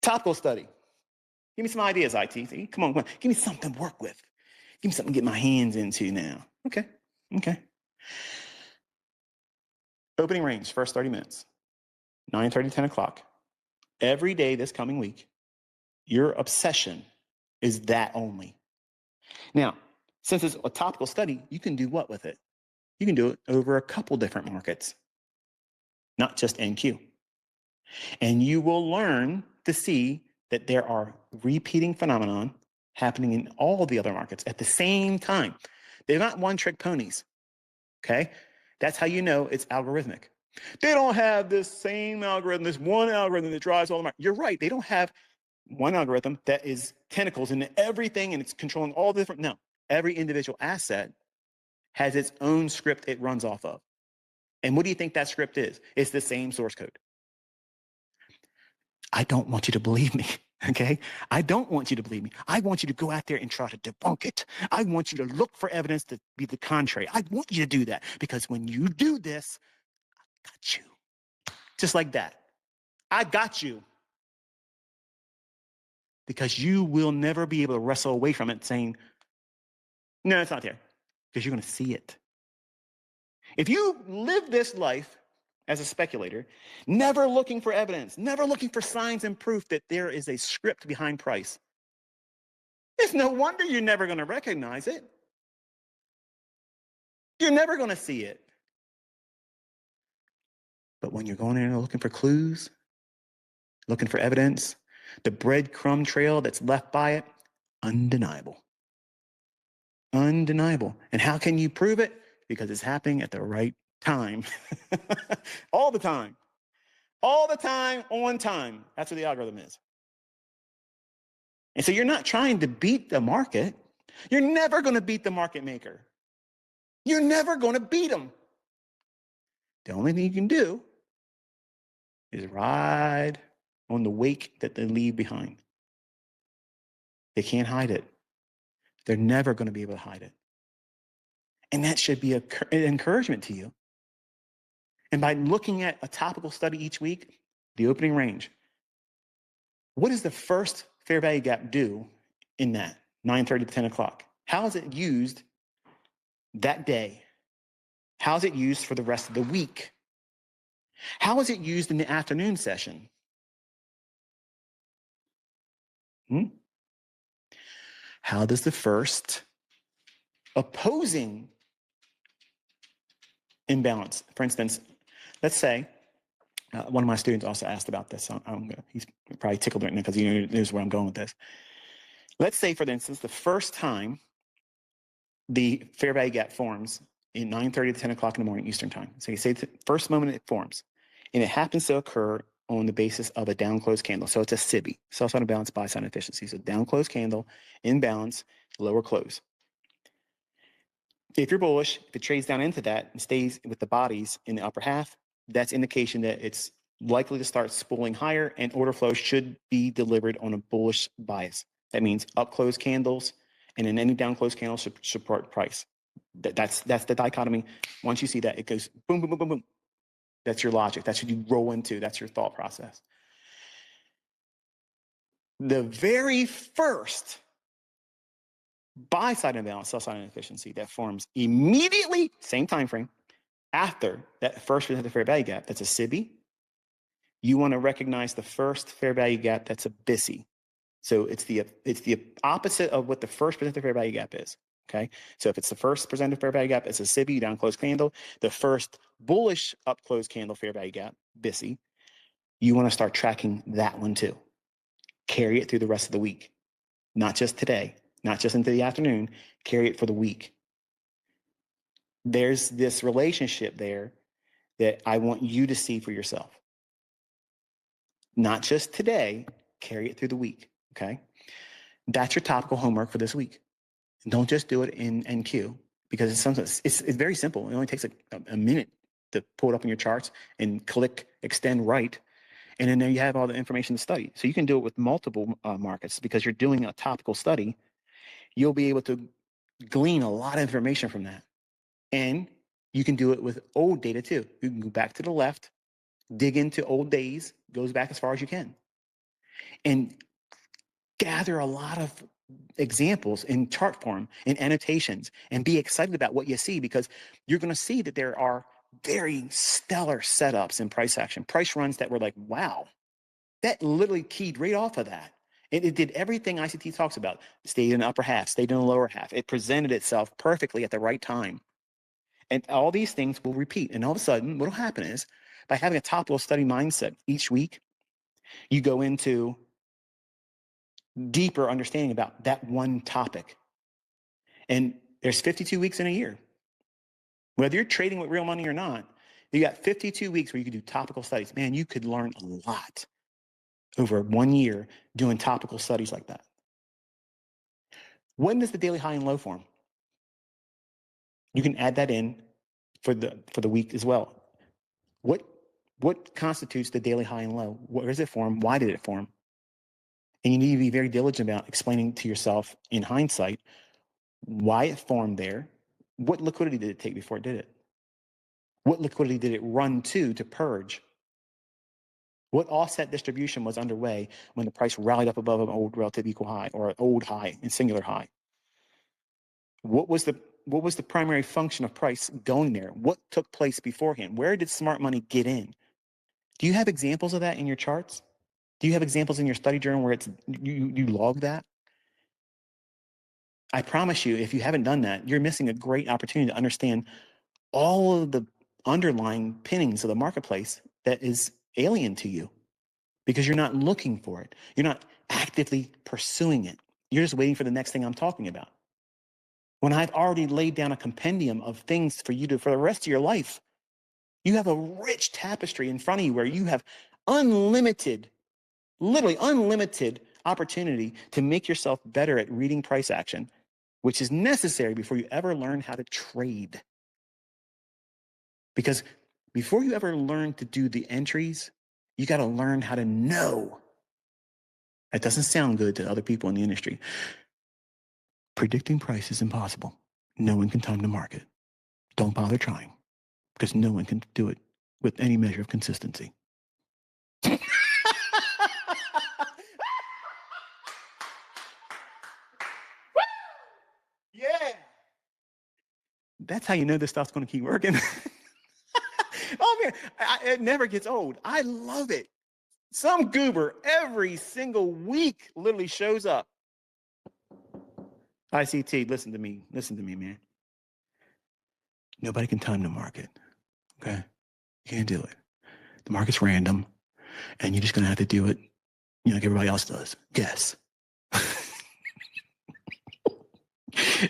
Topical study. Give me some ideas, IT. Come on. Give me something to work with. Give me something to get my hands into now. Okay. Opening range, first 30 minutes, 9:30, 10 o'clock. Every day this coming week, your obsession is that only. Now, since it's a topical study, you can do what with it? You can do it over a couple different markets, not just NQ. And you will learn to see that there are repeating phenomenon happening in all the other markets at the same time. They're not one-trick ponies, okay? That's how you know it's algorithmic. They don't have this same algorithm, this one algorithm that drives all the markets. You're right, they don't have one algorithm that is tentacles into everything and it's controlling all the different, no. Every individual asset has its own script it runs off of. And what do you think that script is? It's the same source code. I don't want you to believe me, okay? I don't want you to believe me. I want you to go out there and try to debunk it. I want you to look for evidence to be the contrary. I want you to do that because when you do this, I got you. Just like that. I got you. Because you will never be able to wrestle away from it saying, no, it's not there. Because you're going to see it. If you live this life as a speculator, never looking for evidence, never looking for signs and proof that there is a script behind price, it's no wonder you're never going to recognize it. You're never going to see it. But when you're going in and looking for clues, looking for evidence, the breadcrumb trail that's left by it, undeniable. Undeniable. And how can you prove it? Because it's happening at the right time. All the time. All the time, on time. That's what the algorithm is. And so you're not trying to beat the market. You're never going to beat the market maker. You're never going to beat them. The only thing you can do is ride on the wake that they leave behind. They can't hide it. They're never going to be able to hide it. And that should be an encouragement to you. And by looking at a topical study each week, the opening range, what does the first fair value gap do in that 9:30 to 10 o'clock? How is it used that day? How is it used for the rest of the week? How is it used in the afternoon session? How does the first opposing imbalance, for instance, let's say, one of my students also asked about this. He's probably tickled right now because he knows where I'm going with this. Let's say, for instance, the first time the fair value gap forms in 9:30 to 10 o'clock in the morning Eastern time. So you say the first moment it forms, and it happens to occur on the basis of a down close candle. So it's a SIBI, sell-side imbalance, buy-side inefficiency. So down close candle, imbalance, lower close. If you're bullish, if it trades down into that and stays with the bodies in the upper half, that's indication that it's likely to start spooling higher and order flow should be delivered on a bullish bias. That means up close candles and in any down close candle support price. That's the dichotomy. Once you see that, it goes boom, boom, boom, boom, boom. That's your logic. That's what you roll into. That's your thought process. The very first buy-side imbalance, sell-side inefficiency that forms immediately, same time frame, after that first fair value gap, that's a SIBI. You want to recognize the first fair value gap that's a BISI. So it's the opposite of what the first presented fair value gap is. Okay, so if it's the first presented fair value gap, it's a SIBI, down close candle. The first bullish up close candle fair value gap, BISI. You want to start tracking that one too. Carry it through the rest of the week, not just today, not just into the afternoon. Carry it for the week. There's this relationship there that I want you to see for yourself. Not just today, carry it through the week, okay? That's your topical homework for this week. Don't just do it in NQ because it's very simple. It only takes a minute to pull it up in your charts and click extend right. And then there you have all the information to study. So you can do it with multiple markets because you're doing a topical study. You'll be able to glean a lot of information from that. And you can do it with old data too. You can go back to the left, dig into old days, goes back as far as you can. and gather a lot of examples in chart form and annotations and be excited about what you see, because you're going to see that there are very stellar setups in price action, price runs that were like, wow, that literally keyed right off of that. And it did everything ICT talks about. Stayed in the upper half, stayed in the lower half. It presented itself perfectly at the right time. And all these things will repeat. And all of a sudden, what will happen is, by having a topical study mindset each week, you go into deeper understanding about that one topic. And there's 52 weeks in a year. Whether you're trading with real money or not, you got 52 weeks where you can do topical studies. Man, you could learn a lot over 1 year doing topical studies like that. When does the daily high and low form? You can add that in for the week as well. What constitutes the daily high and low? Where does it form? Why did it form? And you need to be very diligent about explaining to yourself in hindsight why it formed there. What liquidity did it take before it did it? What liquidity did it run to purge? What offset distribution was underway when the price rallied up above an old relative equal high or an old high and singular high? What was the primary function of price going there? What took place beforehand? Where did smart money get in? Do you have examples of that in your charts? Do you have examples in your study journal where it's you log that? I promise you, if you haven't done that, you're missing a great opportunity to understand all of the underlying pinnings of the marketplace that is alien to you, because you're not looking for it. You're not actively pursuing it. You're just waiting for the next thing I'm talking about. When I've already laid down a compendium of things for you to, for the rest of your life, you have a rich tapestry in front of you where you have unlimited, literally unlimited opportunity to make yourself better at reading price action, which is necessary before you ever learn how to trade. Because before you ever learn to do the entries, you got to learn how to know. That doesn't sound good to other people in the industry. Predicting price is impossible. No one can time the market. Don't bother trying, because no one can do it with any measure of consistency. Yeah. That's how you know this stuff's going to keep working. Oh, man, it never gets old. I love it. Some goober every single week literally shows up. ICT, listen to me, man. Nobody can time the market, okay? You can't do it. The market's random, and you're just going to have to do it, like everybody else does. Guess.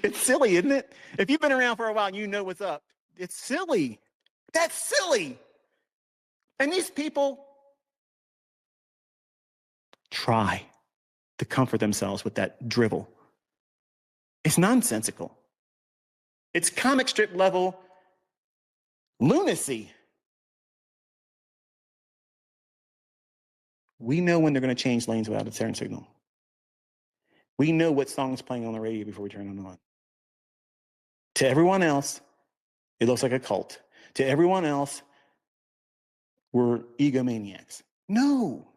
It's silly, isn't it? If you've been around for a while, you know what's up. It's silly. That's silly. And these people try to comfort themselves with that drivel. It's nonsensical. It's comic strip level lunacy. We know when they're going to change lanes without a turn signal. We know what song is playing on the radio before we turn it on. To everyone else, it looks like a cult. To everyone else, we're egomaniacs. No,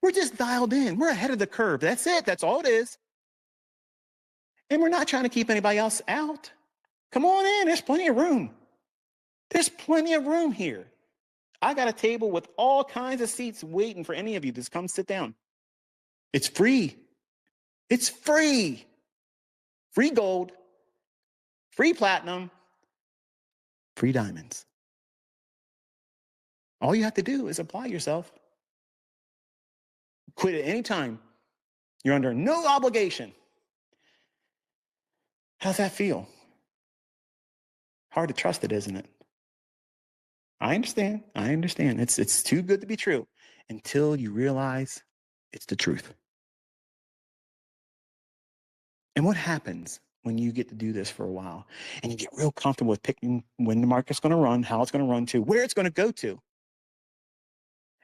we're just dialed in. We're ahead of the curve. That's it. That's all it is. And we're not trying to keep anybody else out. Come on in. There's plenty of room. There's plenty of room here. I got a table with all kinds of seats waiting for any of you to come sit down. It's free. It's free. Free gold, free platinum, free diamonds. All you have to do is apply yourself. Quit at any time. You're under no obligation. How's that feel? Hard to trust it, isn't it? I understand. It's too good to be true until you realize it's the truth. And what happens when you get to do this for a while and you get real comfortable with picking when the market's going to run, how it's going to run to, where it's going to go to?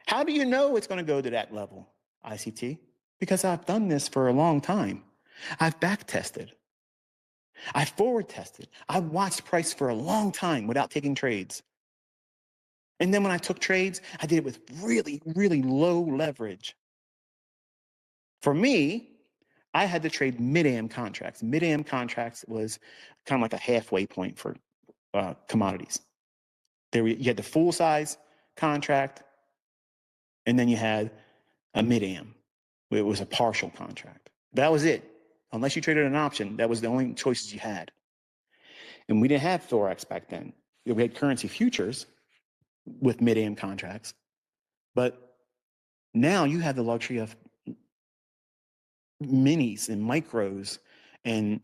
How do you know it's going to go to that level, ICT? Because I've done this for a long time. I've back tested. I forward tested. I watched price for a long time without taking trades. And then when I took trades, I did it with really, really low leverage. For me, I had to trade mid-am contracts. Mid-am contracts was kind of like a halfway point for commodities. You had the full size contract, and then you had a mid-am. It was a partial contract. That was it. Unless you traded an option, that was the only choices you had. And we didn't have Forex back then. We had currency futures with mid-am contracts, but now you have the luxury of minis and micros, and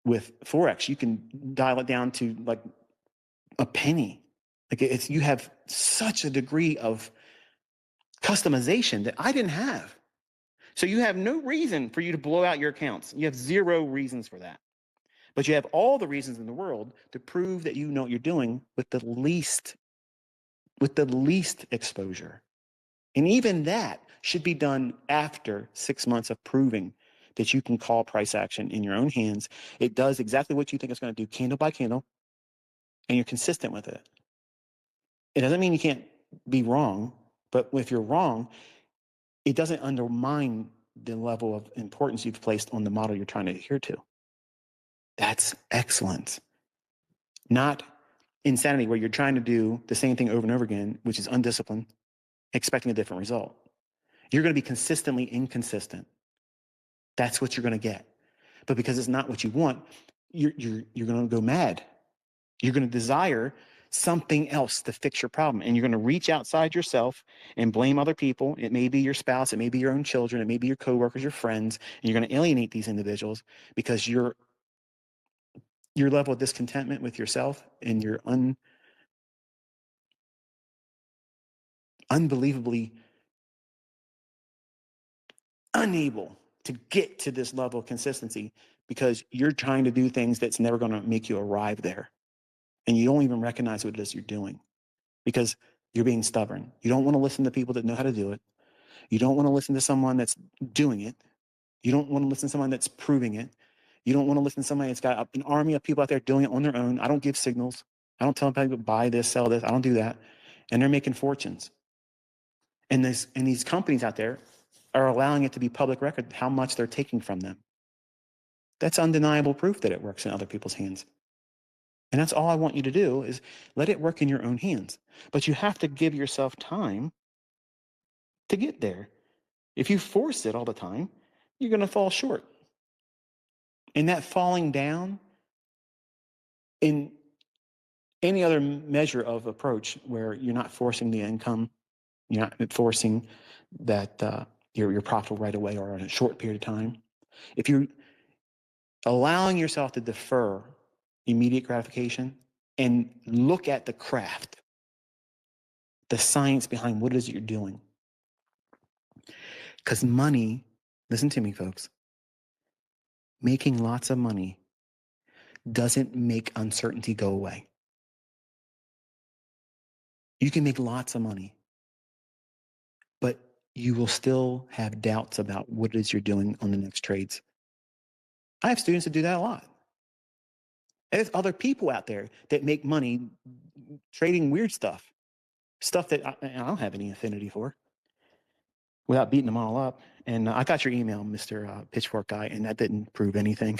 with Forex, you can dial it down to like a penny. Like you have such a degree of customization that I didn't have. So you have no reason for you to blow out your accounts. You have zero reasons for that. But you have all the reasons in the world to prove that you know what you're doing with the least exposure. And even that should be done after 6 months of proving that you can call price action in your own hands. It does exactly what you think it's going to do, candle by candle, and you're consistent with it. It doesn't mean you can't be wrong, but if you're wrong, it doesn't undermine the level of importance you've placed on the model you're trying to adhere to. That's excellence. Not insanity where you're trying to do the same thing over and over again, which is undisciplined, expecting a different result. You're going to be consistently inconsistent. That's what you're going to get. But because it's not what you want, you're going to go mad. You're going to desire something else to fix your problem. And you're going to reach outside yourself and blame other people. It may be your spouse, it may be your own children, it may be your coworkers, your friends, and you're going to alienate these individuals because your level of discontentment with yourself and your unbelievably unable to get to this level of consistency because you're trying to do things that's never going to make you arrive there. And you don't even recognize what it is you're doing because you're being stubborn. You don't want to listen to people that know how to do it. You don't want to listen to someone that's doing it. You don't want to listen to someone that's proving it. You don't want to listen to somebody that's got an army of people out there doing it on their own. I don't give signals. I don't tell people buy this, sell this. I don't do that. And they're making fortunes. And these companies out there are allowing it to be public record how much they're taking from them. That's undeniable proof that it works in other people's hands. And that's all I want you to do is let it work in your own hands. But you have to give yourself time to get there. If you force it all the time, you're going to fall short. And that falling down in any other measure of approach where you're not forcing the income, you're not forcing that you're profitable right away or in a short period of time. If you're allowing yourself to defer immediate gratification and look at the craft, the science behind what it is you're doing. Because money, listen to me, folks, making lots of money doesn't make uncertainty go away. You can make lots of money, but you will still have doubts about what it is you're doing on the next trades. I have students that do that a lot. And there's other people out there that make money trading weird stuff that I don't have any affinity for, without beating them all up. And I got your email, Mr. Pitchfork guy, and that didn't prove anything.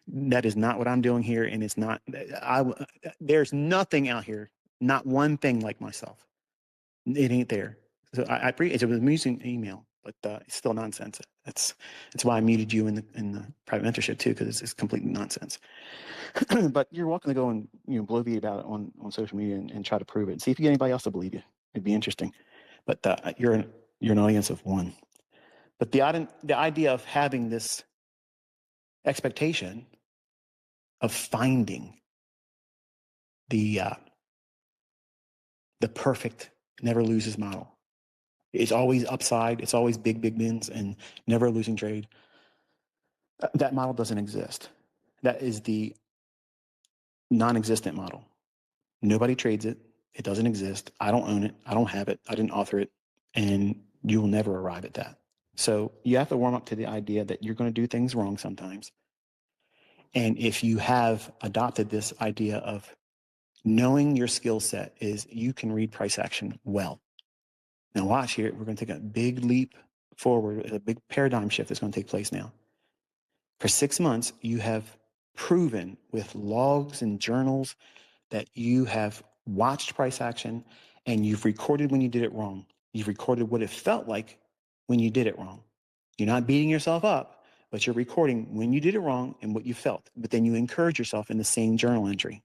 That is not what I'm doing here, and it's not. There's nothing out here, not one thing like myself. It ain't there. So I appreciate it. It was an amusing email, but it's still nonsense. That's why I muted you in the private mentorship too, because it's complete nonsense. But you're welcome to go and bloviate about it on social media and try to prove it. See if you get anybody else to believe you. It'd be interesting. But you're an audience of one. But the idea of having this expectation of finding the perfect never loses model. It's always upside. It's always big wins and never losing trade. That model doesn't exist. That is the non-existent model. Nobody trades it. It doesn't exist. I don't own it. I don't have it. I didn't author it. And you will never arrive at that. So you have to warm up to the idea that you're going to do things wrong sometimes. And if you have adopted this idea of knowing your skill set is you can read price action well. Now watch here. We're going to take a big leap forward, a big paradigm shift that's going to take place now. For 6 months, you have proven with logs and journals that you have watched price action and you've recorded when you did it wrong. You've recorded what it felt like when you did it wrong. You're not beating yourself up, but you're recording when you did it wrong and what you felt. But then you encourage yourself in the same journal entry.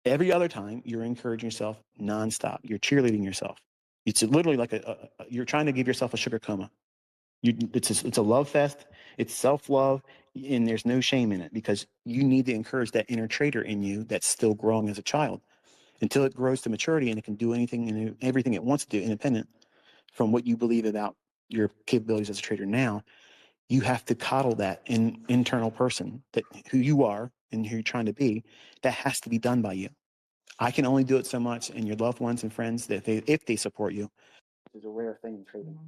Every other time, you're encouraging yourself nonstop. You're cheerleading yourself. It's literally like you're trying to give yourself a sugar coma. It's a love fest. It's self-love, and there's no shame in it because you need to encourage that inner trader in you that's still growing as a child until it grows to maturity and it can do anything and everything it wants to do independent from what you believe about your capabilities as a trader now. You have to coddle that internal person that who you are and who you're trying to be. That has to be done by you. I can only do it so much, and your loved ones and friends that if they support you, which is a rare thing in trading.